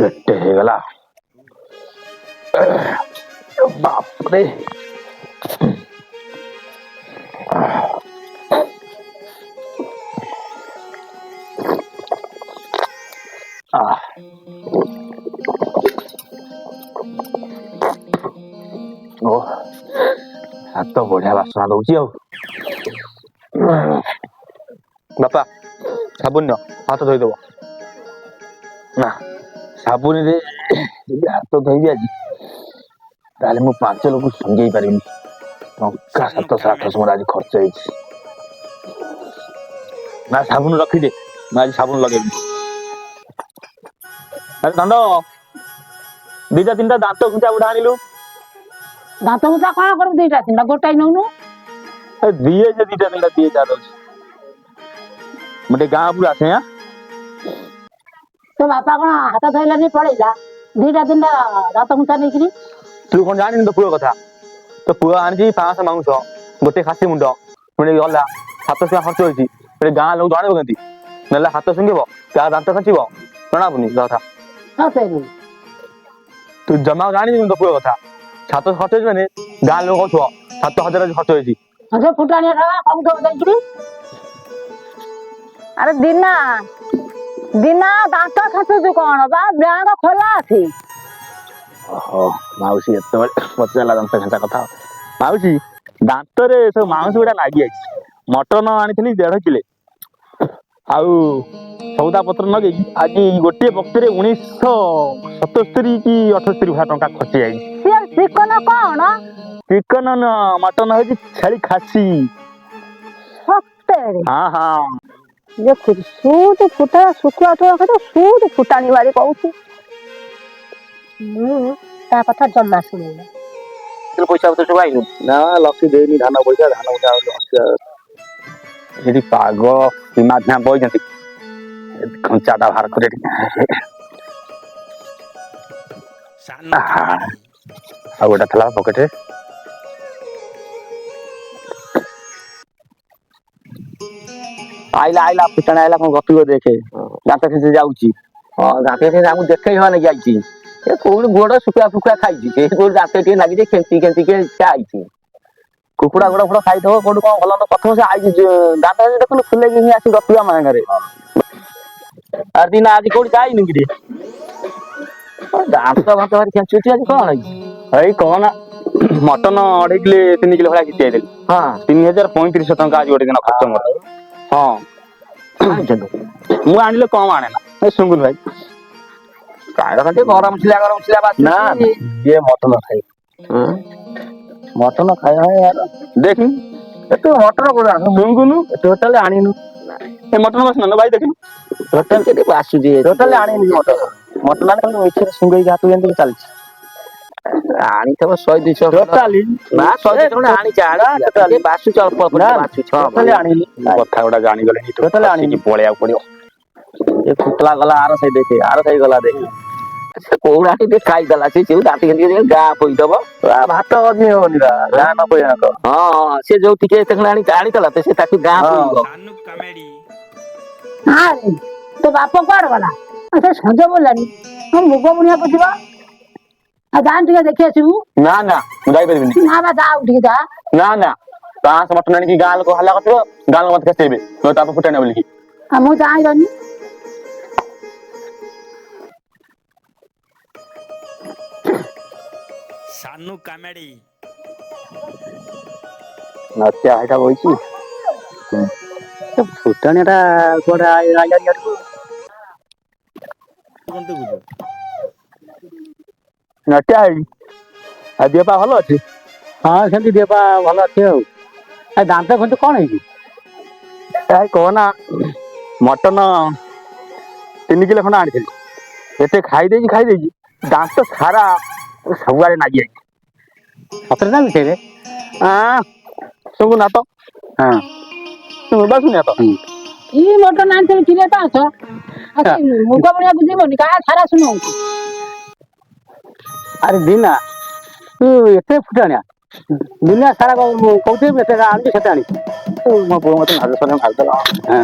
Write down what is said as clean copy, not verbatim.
ଏତେ ହେଇଗଲା ବାପରେ। ଓ ହାତ ବଢିଆ ବାସ୍ନା ଦଉଛି ଆଉ। ବାପା ସାବୁନ ନିଅ ହାତ ଧୋଇଦବ। ନା ସାବୁନରେ ଯଦି ହାତ ଧୋଇବି ଆଜି ତାହେଲେ ମୁଁ 5 ଲୋକ ଶୁଝେଇ ପାରିବିନି। ଟଙ୍କା 700-800 ମୋର ଆଜି ଖର୍ଚ୍ଚ ହେଇଛି। ନା ସାବୁନ ରଖିଦେ, ମୁଁ ଆଜି ସାବୁନ ଲଗେଇବି। ଆରେ ଦଣ୍ଡ 2-3ଟା ଦାନ୍ତ ଘୁଞ୍ଚା ବୁଢା ଆଣିଲୁ। ଦାନ୍ତ ଘୁଞ୍ଚା କଣ କରିବୁ? 2-3ଟା ଗୋଟାଇ ନଉନୁ। ଦିଏ ଯେ 2-3ଟା ଦିଏ ଯାହା ଦଉଛି। ମୁଁ ଟିକେ ଗାଁ ଉପରୁ ଆସେ। ତୋ ବାପା କଣ ହାତ ଧୋଇଲାନି ପଳେଇଲା? 2-3ଟା ଦାନ୍ତ ଘୁଞ୍ଚା ନେଇକିରି। ତୁ କଣ ଜାଣିନୁ ତୋ ପୁଅ କଥା? ତୋ ପୁଅ ଆଣିଛି 500 ମାଉଁସ, ଗୋଟେ ଖାସି ମୁଣ୍ଡ, ପୁଣି ଗଲା 700 ଟଙ୍କା ଖର୍ଚ୍ଚ ହେଇଛି। ଗାଁ ଲୋକ ଜାଣିବ କେମିତି? ନେଲେ ହାତ ଶୁଙ୍ଘିବ, କାହା ଦାନ୍ତ ଖସିବ, ଜଣାପଡୁନି କଥା। ତୁ ଜମା ଜାଣିନୁ ତୋ ପୁଅ କଥା। 700 ଖର୍ଚ୍ଚ ହେଇଛି ମାନେ ଗାଁ ଲୋକ କହୁଥିବ 7,000 ଖର୍ଚ୍ଚ ହେଇଛି। ଫୁଟାଣିଆ ସବୁ ଦେଇକିରି। ଆରେ ଦିନା ଦାନ୍ତ ଖସୁଛୁ କଣ ବା? ବ୍ୟାଙ୍କ ଖୋଲା ଅଛି। ଓହୋ ମାଉସୀ ଏତେବେଳେ ପଚାରିଲା ଦାନ୍ତ ଘେଞ୍ଚା କଥା। ମାଉସୀ ଦାନ୍ତରେ ସବୁ ମାଉଁସ ଗୁଡା ଲାଗି ଯାଇଛି। ମଟନ ଆଣିଥିଲି 1.5 କିଲେ। ଆଉ ସଉଦା ପତ୍ର ଲଗେଇକି ଆଜି ଗୋଟିଏ ବକ୍ତିରେ 1977 କି 78 ଭଳିଆ ଟଙ୍କା ଖର୍ଚ୍ଚ ଯାଇଛି। ଚିକନ କଣ? ଚିକନ ନୁହଁ, ମଟନ ହେଇଛି ଛେଳି ଖାସି। ସତରେ? ହଁ। ଦେଖୁଛୁ ସୁଦ ଫୁଟା ଶୁଖୁଆ ସୁଦ ଫୁଟାଣି ବାରି କହୁଛି। ମୁଁ ତା କଥା ଜମା ଶୁଣିନି। ପଇସା ପତ୍ର ସବୁ ଆଇଲୁ ନା? ଲକ୍ଷ୍ମୀ ଦେଇନି ଧାନ ପଇସା ଏଠି ପାଗ ସୀମା ଧିଆ ବଇଛନ୍ତି। କଞ୍ଚାଟା ବାହାର କରି ଆଉ ଗୋଟେ ଥିଲା ପକେଟରେ। ଆଇଲା ଫୁଟାଣି ଆଇଲା, କଣ ଗପିବ ଦେଖେ। ଦାନ୍ତ ଖେଞ୍ଚି ଯାଉଛି। ହଁ ଦାନ୍ତ ଖେଞ୍ଚି ଆମକୁ ଦେଖେଇ ହବା ନେଇକି ଆଇଛି। ଏ କୋଉଠି ଗୋଡ ଶୁଖୁଆ ଖାଇଛି, ସେ କୋଉଠି ଦାନ୍ତ ଟିକେ ଲାଗିଛି ଖେଞ୍ଚି ସେ ଆଇଛି। କୁକୁଡା ଗୋଡ ଫୋଡ ଖାଇଥିବ କୋଉଠି କଣ ଭଲ ମନ୍ଦ କରିଥିବ, ସେ ଆଇଛି ଦାନ୍ତ ଦେଖୁନୁ ଫୁଲେଇକି ଆସି ଗପିବ ଆମ ସାଙ୍ଗରେ। ଆରେ ଦିନା ଆଜି କୋଉଠି ଯାଇନୁ କିରେ? ଦାନ୍ତ ଫାନ୍ତ ଭାରି ଖେଞ୍ଚୁଛି ଆଜି, କଣ ହେଇଛି? ଏଇ କହନା, ମଟନ 2.5 କିଲେ 3 କିଲୋ ଭଳିଆ ଘିତି ଆଇଥିଲି। 3,035 ଟଙ୍କା ଆଜି ଗୋଟେ ଦିନ ଖର୍ଚ୍ଚ ମୋର। ହଁ ମୁଁ ଆଣିଲେ କମ ଆଣେନା, ସୁଙ୍ଗୁଲ ଭାଇ ଟିକେ ଗରମ ଥିଲା ବାସୁଛି। ନା ଯିଏ ମଟନ ଖାଇ ମଟନ ଖାଇବା ଦେଖି ତୁ ମଟନ ଶୁଙ୍ଗୁନୁ ଟୋଟାଲି ଆଣିନୁ। ଏ ମଟନ ବାସୁନା ଭାଇ ଦେଖିନୁ ଟୋଟାଲି ବାସୁଛି, ଟୋଟାଲି ଆଣିନି ମଟନ। ମଟନ ଖାଲି ମିଛରେ ଶୁଙ୍ଗେଇକି ହାତକୁ ଯେମିତି ଚାଲିଛି। ଆଣିଥିବ 100-200 ଟୋଟାଲି ନା 100-200 ଖଣ୍ଡେ ଆଣିଛି। ବାସୁଛି ଅଳ୍ପ ବାସୁଛି। କଥା ଗୁଡା ଜାଣିଗଲେଣି, ଟୋଟାଲି ଆଣିକି ପଳେଇବାକୁ ପଡିବ। ଏ ଫୁଟଲା ଗଲା ଆର ସାହି ଦେଖେ, ଆର ସାହି ଗଲା ଦେଖେ। ସେ କୋଉଟା ଟିକେ ଖାଇଦେଲା, ସେ ଦାନ୍ତ ଖେଞ୍ଚିକି ଗାଁ ପୋଇଦବ। ଭାତ ଅଧିକ ହବନି ଗାଁ ନ ପଇଲା। ହଁ ସେ ଯୋଉ ଟିକେ ଆଣିଥିଲା ସେ ତାକୁ ଗାଁ ପୋଇବ। ତୋ ବାପ କୁଆଡେ ଗଲା? ସେ ସଞ୍ଜ ବୋଲାନି, ମୁଗ ବୁଣିବାକୁ ଯିବ। ଆଉ ଯାଆନି ଟିକେ ଦେଖି ଆସିବୁ। ନା ମୁଁ ଯାଇପାରିବିନି। ନା ବା ଯା, ଉଠିକି ଯା। ନା 500 ମଟନ ଆଣିକି ଗାଁ ଲୋକ ହାଲା କରିଥିବ, ଗାଁ ଲୋକ ମତେ ଖେଚେଇବେ ତାପ ଫୁଟାଣିଆ ବୋଲିକି। ମୁଁ ଯାଇନି। ସାନୁ କାମେଡି ନତିଆ ଭାଇଟା ବଇଛି। ଫୁଟାଣିଆ ଟା କୁଆଡେ ଆଇଲାଣି ଇଆଡକୁ। ନଟିଆ ଭାଇ, ଆଉ ଦେହ ପା ଭଲ ଅଛି? ହଁ ସେମିତି ଦେହ ପା ଭଲ ଅଛି ଆଉ। ଦାନ୍ତ ଖଞ୍ଚ କଣ ହେଇଛି? କହନା ମଟନ 3 କିଲୋ ଖଣ୍ଡେ ଆଣିଥିଲି। ଏତେ ଖାଇ ଦେଇଛି ଦାନ୍ତ ସାରା ସବୁଆଡେ ନାଗି ଯାଇଛି। ସତରେ ନା ମିଛରେ? ଶୁଙ୍ଗୁନା ତ। ବାସୁନି ତ। କି ମଟନ ଆଣିଥିଲି କିଲେ 500, ମୁଗ ବୁଣିବାକୁ ଯିବନି କାହା ସାରା ଶୁଣଉଛି। ଆରେ ଦିନା ତୁ ଏତେ ଫୁଟାଣିଆ, ଦୁନିଆ ସାରା କହୁଥିବେ ଏତେ ଆଣିଛୁ ସେତେ ଆଣିଛୁ। ମୋ ବୋଉ ମତେ ମାରିଦେଲା।